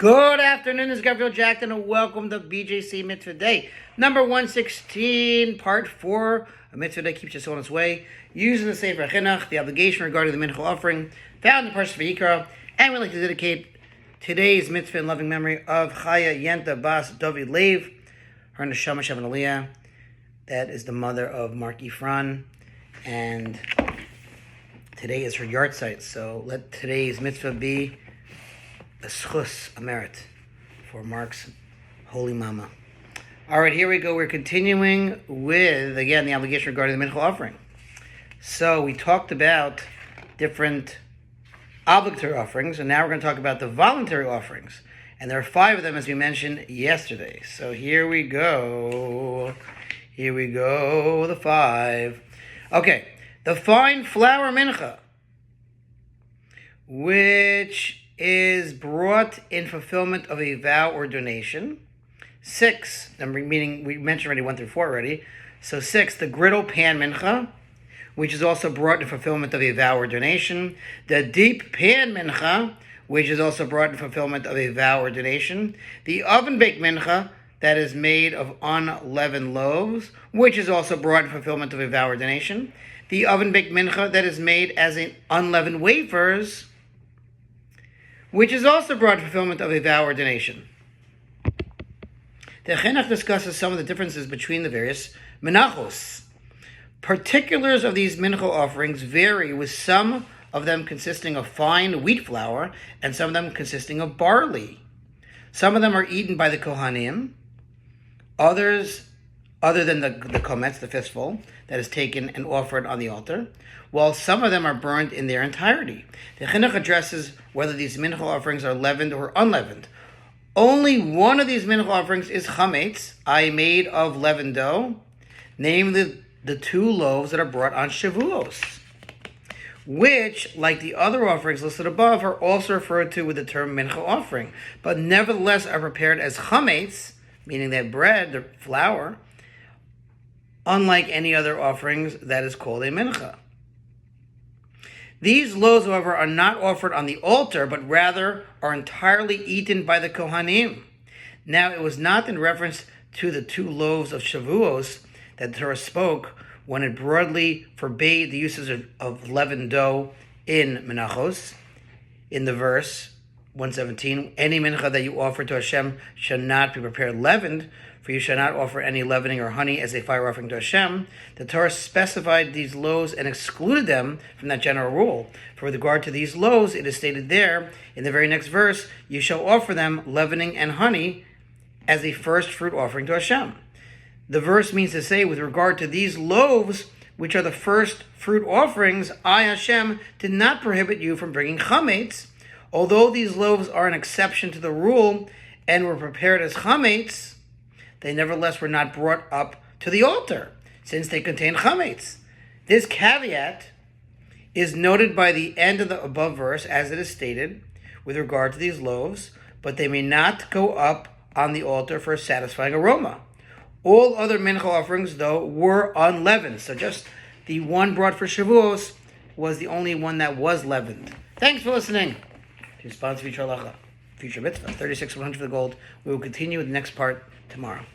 Good afternoon, this is Gabriel Jackson, and welcome to BJC Mitzvah Day, number 116, part 4. A Mitzvah Day keeps us on its way, using the Sefer Hachinuch, the obligation regarding the Mincha offering, found in the Sefer Hachinuch, and we'd like to dedicate today's mitzvah in loving memory of Chaya Yenta Bas David Lev, her neshama Shavon Aliyah. That is the mother of Mark Ifran, and today is her yard site, so let today's mitzvah be a schus, a merit, for Mark's holy mama. All right, here we go. We're continuing with, again, the obligation regarding the Mincha offering. So we talked about different obligatory offerings, and now we're going to talk about the voluntary offerings. And there are 5 of them, as we mentioned yesterday. So here we go. Here we go, the 5. Okay, the fine flour mincha, which is brought in fulfillment of a vow or donation. 6, meaning we mentioned already 1 through 4 already. So 6, the griddle pan mincha, which is also brought in fulfillment of a vow or donation. The deep pan mincha, which is also brought in fulfillment of a vow or donation. The oven baked mincha, that is made of unleavened loaves, which is also brought in fulfillment of a vow or donation. The oven baked mincha, that is made as an unleavened wafers, which is also brought in fulfillment of a vow or donation. The Hachinuch discusses some of the differences between the various menachos. Particulars of these mincha offerings vary, with some of them consisting of fine wheat flour and some of them consisting of barley. Some of them are eaten by the Kohanim, others, other than the komets, the fistful, that is taken and offered on the altar, while some of them are burned in their entirety. The Hachinuch addresses whether these mincha offerings are leavened or unleavened. Only one of these mincha offerings is chametz, i.e. made of leavened dough, namely the 2 loaves that are brought on Shavuos, which, like the other offerings listed above, are also referred to with the term mincha offering, but nevertheless are prepared as chametz, meaning that bread, the flour, unlike any other offerings that is called a mincha. These loaves, however, are not offered on the altar, but rather are entirely eaten by the Kohanim. Now, it was not in reference to the 2 loaves of Shavuos that the Torah spoke when it broadly forbade the usage of leavened dough in menachos. In the verse 117, any mincha that you offer to Hashem shall not be prepared leavened, for you shall not offer any leavening or honey as a fire offering to Hashem. The Torah specified these loaves and excluded them from that general rule. For with regard to these loaves, it is stated there, in the very next verse, you shall offer them leavening and honey as a first fruit offering to Hashem. The verse means to say, with regard to these loaves, which are the first fruit offerings, I, Hashem, did not prohibit you from bringing chametz. Although these loaves are an exception to the rule and were prepared as chametz, they nevertheless were not brought up to the altar, since they contain chametz. This caveat is noted by the end of the above verse, as it is stated, with regard to these loaves, but they may not go up on the altar for a satisfying aroma. All other mincha offerings, though, were unleavened, so just the one brought for Shavuos was the only one that was leavened. Thanks for listening to Sponsor Future Mitzvah, 36 100 for the gold. We will continue with the next part tomorrow.